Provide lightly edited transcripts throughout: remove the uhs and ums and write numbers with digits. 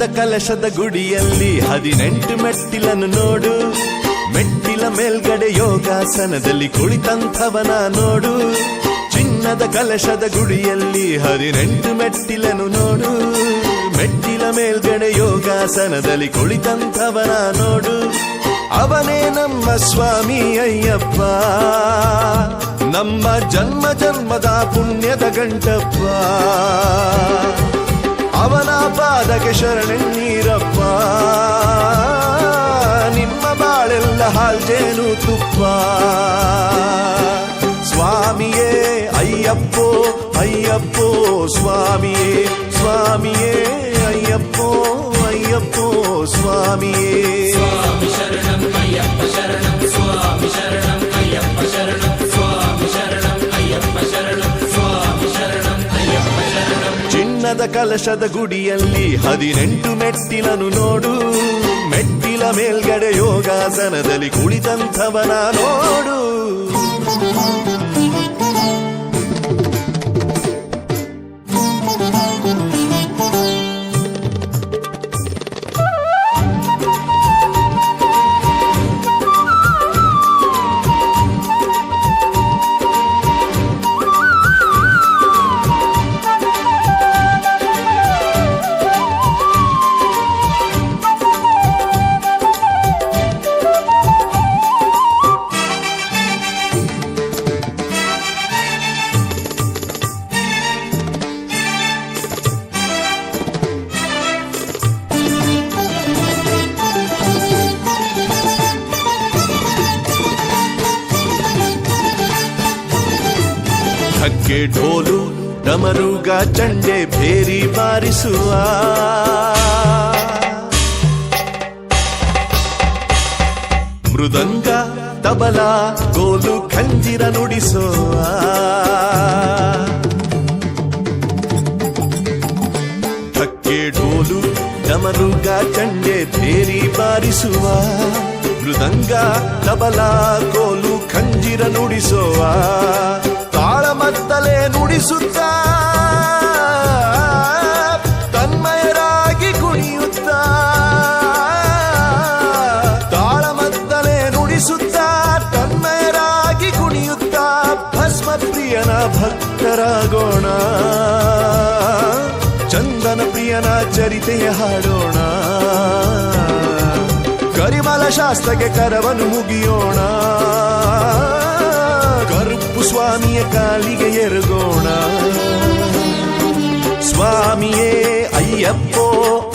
ಚಿನ್ನದ ಕಲಶದ ಗುಡಿಯಲ್ಲಿ 18 ಮೆಟ್ಟಿಲನ್ನು ನೋಡು. ಮೆಟ್ಟಿಲ ಮೇಲ್ಗಡೆ ಯೋಗಾಸನದಲ್ಲಿ ಕುಳಿತಂಥವನ ನೋಡು. ಚಿನ್ನದ ಕಲಶದ ಗುಡಿಯಲ್ಲಿ 18 ಮೆಟ್ಟಿಲನ್ನು ನೋಡು. ಮೆಟ್ಟಿಲ ಮೇಲ್ಗಡೆ ಯೋಗಾಸನದಲ್ಲಿ ಕುಳಿತಂಥವನ ನೋಡು. ಅವನೇ ನಮ್ಮ ಸ್ವಾಮಿ ಅಯ್ಯಪ್ಪ, ನಮ್ಮ ಜನ್ಮ ಜನ್ಮದ ಪುಣ್ಯದ ಗಂಟಪ್ಪ. ಅವನ ಪಾದಕ್ಕೆ ಶರಣೆನ್ನೀರಪ್ಪ, ನಿಮ್ಮ ಬಾಳೆಲ್ಲ ಹಾಲ್ಜೇನು ತುಪ್ಪ. ಸ್ವಾಮಿಯೇ ಅಯ್ಯಪ್ಪೋ ಅಯ್ಯಪ್ಪೋ ಸ್ವಾಮಿಯೇ, ಸ್ವಾಮಿಯೇ ಅಯ್ಯಪ್ಪೋ ಅಯ್ಯಪ್ಪೋ ಸ್ವಾಮಿಯೇ. ಸ್ವಾಮಿ ಶರಣಂ ಅಯ್ಯಪ್ಪ ಶರಣಂ, ಸ್ವಾಮಿ ಶರಣಂ ಅಯ್ಯಪ್ಪ ಶರಣಂ, ಸ್ವಾಮಿ ಶರಣಂ ಅಯ್ಯಪ್ಪ ಶರಣಂ, ಸ್ವಾಮಿ ಶರಣಂ ಅಯ್ಯಪ್ಪ ಶರಣಂ. ಚಿನ್ನದ ಕಲಶದ ಗುಡಿಯಲ್ಲಿ 18 ಮೆಟ್ಟಿಲನ್ನು ನೋಡು. ಮೆಟ್ಟಿಲ ಮೇಲ್ಗಡೆ ಯೋಗಾಸನದಲ್ಲಿ ಕುಳಿತಂಥವನ ನೋಡು. ಢಕ್ಕೆ ಢೋಲು ಡಮರುಗ ಚಂಡೆ ಭೇರಿ ಬಾರಿಸುವ. ಮೃದಂಗ ತಬಲ ಗೋಲು ಖಂಜಿರ ನುಡಿಸುವ. ಢಕ್ಕೆ ಢೋಲು ಡಮರುಗ ಚಂಡೆ ಭೇರಿ ಬಾರಿಸುವ. ಮೃದಂಗ ತಬಲ ಗೋಲು ಖಂಜಿರ ನುಡಿಸುವ. ತಾಳಮದ್ದಲೆ ನುಡಿಸುತ್ತ ತನ್ಮಯರಾಗಿ ಕುಣಿಯುತ್ತ. ತಾಳಮದ್ದಲೆ ನುಡಿಸುತ್ತ ತನ್ಮಯರಾಗಿ ಕುಣಿಯುತ್ತ ಭಸ್ಮ ಪ್ರಿಯನ ಭಕ್ತರಾಗೋಣ. ಚಂದನ ಪ್ರಿಯನ ಚರಿತೆಯ ಹಾಡೋಣ. ಕರಿಮಲ ಶಾಸ್ತ್ರಕ್ಕೆ ಕರವನ್ನು ಮುಗಿಯೋಣ. ಕರುಪ್ಪು ಸ್ವಾಮಿಯ ಕಾಲಿಗೆ ಎರಗೋಣ. ಸ್ವಾಮಿಯೇ ಅಯ್ಯಪ್ಪೋ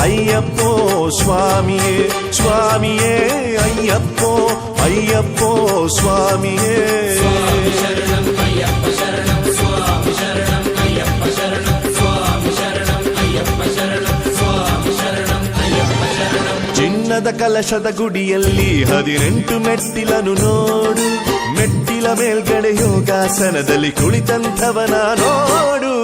ಅಯ್ಯಪ್ಪೋ ಸ್ವಾಮಿಯೇ, ಸ್ವಾಮಿಯೇ ಅಯ್ಯಪ್ಪೋ ಅಯ್ಯಪ್ಪೋ ಸ್ವಾಮಿಯೇ. ಸ್ವಾಮಿ ಶರಣಂ ಅಯ್ಯಪ್ಪ ಶರಣಂ, ಸ್ವಾಮಿ ಶರಣಂ ಅಯ್ಯಪ್ಪ ಶರಣಂ, ಸ್ವಾಮಿ ಶರಣಂ ಅಯ್ಯಪ್ಪ ಶರಣಂ, ಸ್ವಾಮಿ ಶರಣಂ ಅಯ್ಯಪ್ಪ ಶರಣಂ. ಚಿನ್ನದ ಕಲಶದ ಗುಡಿಯಲ್ಲಿ 18 ಮೆಟ್ಟಿಲನ್ನು ನೋಡು. ಮೆಟ್ಟಿಲ ಮೇಲ್ಗಡೆ ಯೋಗಾಸನದಲ್ಲಿ ಕುಳಿತಂಥವನ ನೋಡು.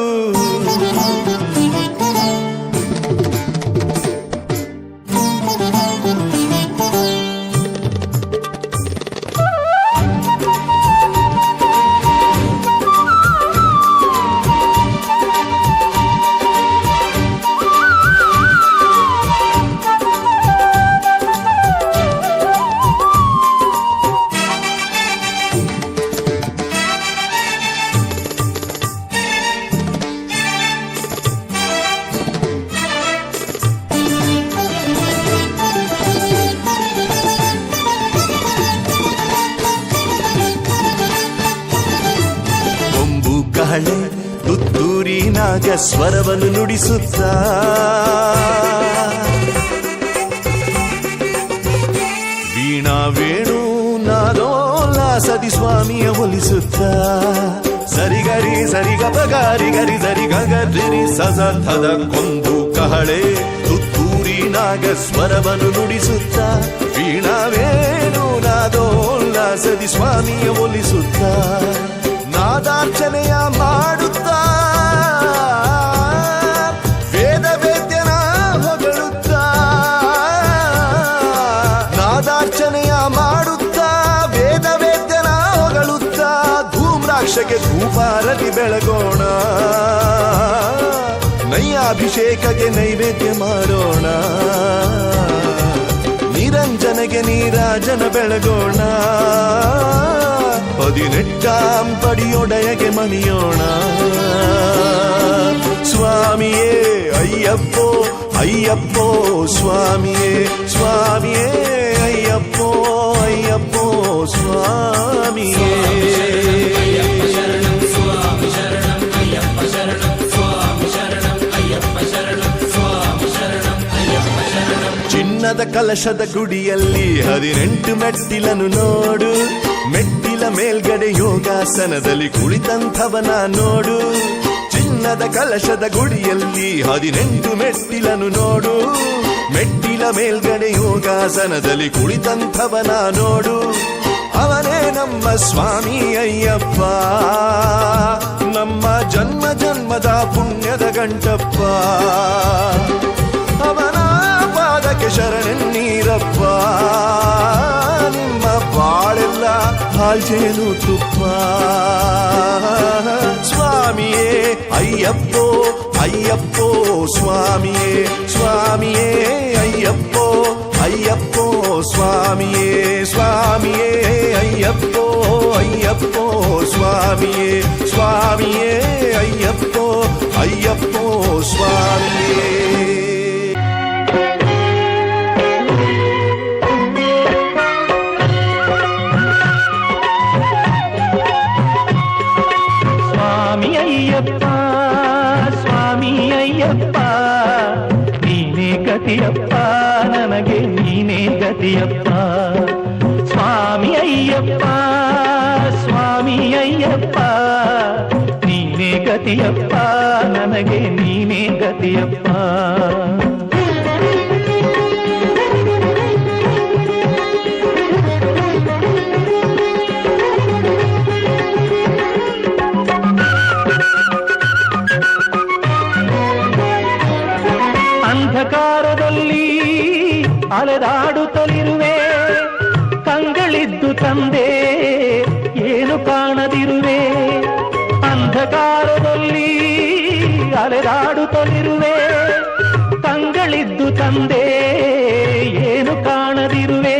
ಕಹಳೆ ತುತ್ತೂರಿ ನಾಗ ಸ್ವರವನ್ನು ನುಡಿಸುತ್ತ. ವೀಣಾ ವೇಣು ನಾದೋಲ್ಲಾಸದಿ ಸ್ವಾಮಿಯ ಒಲಿಸುತ್ತ. ಸರಿಗರಿ ಸರಿಗ ಬಗಾರಿ ಗರಿ ಸರಿ ಗಗರಿ ಸಸಥದ ಕೊಂದು ಕಹಳೆ ತುತ್ತೂರಿ ನಾಗ ಸ್ವರವನ್ನು ನುಡಿಸುತ್ತ. ವೀಣಾ ವೇಣು ನಾದೋಲ್ಲಾಸದಿ ಸ್ವಾಮಿಯ ಒಲಿಸುತ್ತ. ನಾದಾರ್ಚನೆಯ ಮಾಡುತ್ತ ವೇದ ವೇದ್ಯನ ಹೊಗಳುತ್ತ. ನಾದಾರ್ಚನೆಯ ಮಾಡುತ್ತ ವೇದ ವೇದ್ಯನ ಹೊಗಳುತ್ತ. ಧೂಮ್ರಾಕ್ಷಗೆ ಧೂಪಾರತಿ ಬೆಳಗೋಣ. ನಯ್ಯ ಅಭಿಷೇಕಕ್ಕೆ ನೈವೇದ್ಯ ಮಾಡೋಣ, ನಿರಂಜನೆಗೆ ನೀರಾಜನ ಬೆಳಗೋಣ, 18 ಪಡಿಯೊಡೆಯಗೆ ಮಣಿಯೋಣ. ಸ್ವಾಮಿಯೇ ಅಯ್ಯಪ್ಪೋ ಅಯ್ಯಪ್ಪೋ ಸ್ವಾಮಿಯೇ ಸ್ವಾಮಿಯೇ ಅಯ್ಯಪ್ಪೋ ಅಯ್ಯಪ್ಪೋ ಸ್ವಾಮಿಯೇ. ಚಿನ್ನದ ಕಲಶದ ಗುಡಿಯಲ್ಲಿ 18 ಮೆಟ್ಟಿಲನ್ನು ನೋಡು, ಮೆಟ್ಟಿಲ ಮೇಲ್ಗಡೆ ಯೋಗಾಸನದಲ್ಲಿ ಕುಳಿತಂಥವನ ನೋಡು. ಚಿನ್ನದ ಕಲಶದ ಗುಡಿಯಲ್ಲಿ 18 ಮೆಟ್ಟಿಲನ್ನು ನೋಡು, ಮೆಟ್ಟಿಲ ಮೇಲ್ಗಡೆ ಯೋಗಾಸನದಲ್ಲಿ ಕುಳಿತಂಥವನ ನೋಡು. ಅವನೇ ನಮ್ಮ ಸ್ವಾಮಿ ಅಯ್ಯಪ್ಪ, ನಮ್ಮ ಜನ್ಮ ಜನ್ಮದ ಪುಣ್ಯದ ಗಂಟಪ್ಪ. ಅವನ ಪಾದಕ್ಕೆ ಶರಣೆನ್ನೀರಪ್ಪ, ನಿಮ್ಮ ಬಾಳೆಲ್ಲ ಹಾಲ್ಜೇನು ತುಪ್ಪ. ಸ್ವಾಮಿಯೇ ಅಯ್ಯಪ್ಪೋ ಅಯ್ಯಪ್ಪೋ ಸ್ವಾಮಿಯೇ ಸ್ವಾಮಿಯೇ ಅಯ್ಯಪ್ಪೋ ಅಯ್ಯಪ್ಪೋ ಸ್ವಾಮಿಯೇ ಸ್ವಾಮಿಯೇ ಅಯ್ಯಪ್ಪೋ ಅಯ್ಯಪ್ಪೋ ಸ್ವಾಮಿಯೇ ಸ್ವಾಮಿಯೇ ಅಯ್ಯಪ್ಪೋ ಅಯ್ಯಪ್ಪೋ ಸ್ವಾಮಿಯೇ. ಸ್ವಾಮಿ ಅಯ್ಯಪ್ಪ ನೀನೇ ಗತಿಯಪ್ಪ, ನನಗೆ ನೀನೇ ಗತಿಯಪ್ಪ. ಸ್ವಾಮಿ ಅಯ್ಯಪ್ಪ ಸ್ವಾಮಿ ಅಯ್ಯಪ್ಪ ನೀನೇ ಗತಿಯಪ್ಪ, ನನಗೆ ನೀನೇ ಗತಿಯಪ್ಪ. ಅಂಧಕಾರದಲ್ಲಿ ಅಲೆದಾಡುತ್ತಲಿರುವೆ, ಕಂಗಳಿದ್ದು ತಂದೆ ಏನು ಕಾಣದಿರುವೆ. ಅಂಧಕಾರದಲ್ಲಿ ಅಲೆದಾಡುತ್ತಲಿರುವೆ, ಕಂಗಳಿದ್ದು ತಂದೆ ಏನು ಕಾಣದಿರುವೆ.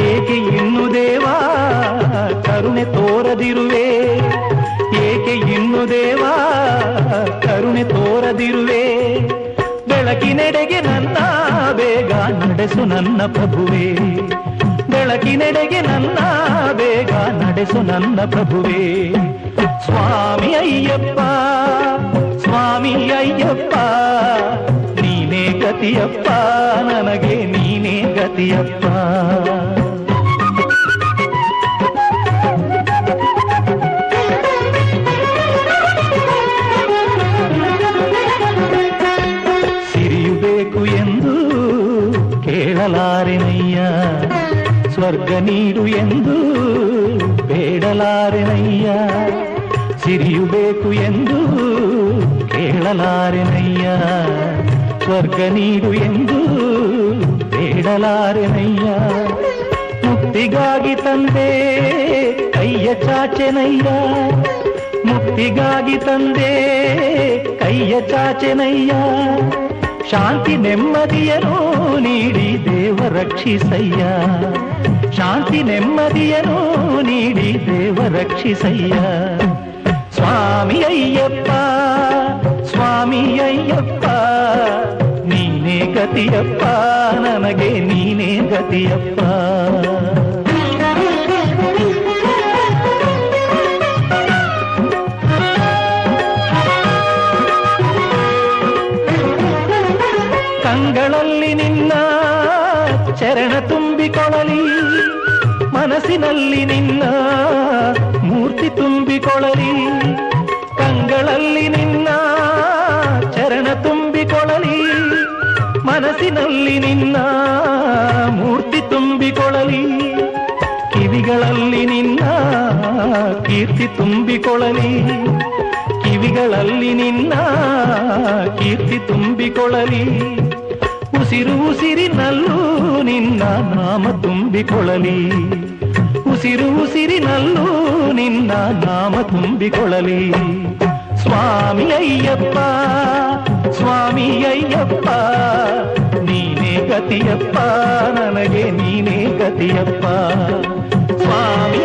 ಏಕೆ ಇನ್ನು ದೇವಾ ಕರುಣೆ ತೋರದಿರುವೆ, ಏಕೆ ಇನ್ನು ದೇವಾ ಕರುಣೆ ತೋರದಿರುವೆ. ಬೆಳಕಿನೆಡೆಗೆ ನನ್ನ ಬೇಗ ನಡೆಸು ನನ್ನ ಪ್ರಭುವೇ, ಬೆಳಕಿನೆಡೆಗೆ ನನ್ನ ಬೇಗ ನಡೆಸು ನನ್ನ ಪ್ರಭುವೇ. ಸ್ವಾಮಿ ಅಯ್ಯಪ್ಪ ಸ್ವಾಮಿ ಅಯ್ಯಪ್ಪ ನೀನೇ ಗತಿಯಪ್ಪ, ನನಗೆ ನೀನೇ ಗತಿಯಪ್ಪ. ಎಂದು ಕೇಳಲಾರೆನಯ್ಯ, ಸ್ವರ್ಗ ನೀಡು ಎಂದು ಬೇಡಲಾರೆನಯ್ಯ. ಸಿರಿಯು ಬೇಕು ಎಂದು ಕೇಳಲಾರೆನಯ್ಯ, ಸ್ವರ್ಗ ನೀಡು ಎಂದು ಬೇಡಲಾರೆನಯ್ಯ. ಮುಕ್ತಿಗಾಗಿ ತಂದೆ ಕೈಯ ಚಾಚೆನಯ್ಯ, ಮುಕ್ತಿಗಾಗಿ ತಂದೆ ಕೈಯ ಚಾಚೆನಯ್ಯ. ಶಾಂತಿ ನೆಮ್ಮದಿಯನು ನೀಡಿ ದೇವ ರಕ್ಷಿಸಯ್ಯ, ಶಾಂತಿ ನೆಮ್ಮದಿಯನು ನೀಡಿ ದೇವ ರಕ್ಷಿಸಯ್ಯ. ಸ್ವಾಮಿ ಅಯ್ಯಪ್ಪ ಸ್ವಾಮಿ ಅಯ್ಯಪ್ಪ ನೀನೇ ಗತಿಯಪ್ಪ, ನನಗೆ ನೀನೇ ಗತಿಯಪ್ಪ. ಕಂಗಳಲ್ಲಿ ನಿನ್ನ ಚರಣ ತುಂಬಿಕೊಳ್ಳಲಿ, ಮನಸ್ಸಿನಲ್ಲಿ ನಿನ್ನ ಮೂರ್ತಿ ತುಂಬಿಕೊಳ್ಳಲಿ. ಕಂಗಳಲ್ಲಿ ನಿನ್ನ ಚರಣ ತುಂಬಿಕೊಳ್ಳಲಿ, ಮನಸ್ಸಿನಲ್ಲಿ ನಿನ್ನ ಮೂರ್ತಿ ತುಂಬಿಕೊಳ್ಳಲಿ. ಕಿವಿಗಳಲ್ಲಿ ನಿನ್ನ ಕೀರ್ತಿ ತುಂಬಿಕೊಳ್ಳಲಿ, ಕಿವಿಗಳಲ್ಲಿ ನಿನ್ನ ಕೀರ್ತಿ ತುಂಬಿಕೊಳ್ಳಲಿ. ಉಸಿರು ಉಸಿರಿನಲ್ಲೂ ನಿನ್ನ ನಾಮ ತುಂಬಿಕೊಳ್ಳಲಿ, ಉಸಿರು ಉಸಿರಿನಲ್ಲೂ ನಿನ್ನ ನಾಮ ತುಂಬಿಕೊಳ್ಳಲಿ. ಸ್ವಾಮಿ ಅಯ್ಯಪ್ಪ ಸ್ವಾಮಿ ಅಯ್ಯಪ್ಪ ನೀನೇ ಗತಿಯಪ್ಪ ನನಗೆ ನೀನೇ ಗತಿಯಪ್ಪ ಸ್ವಾಮಿ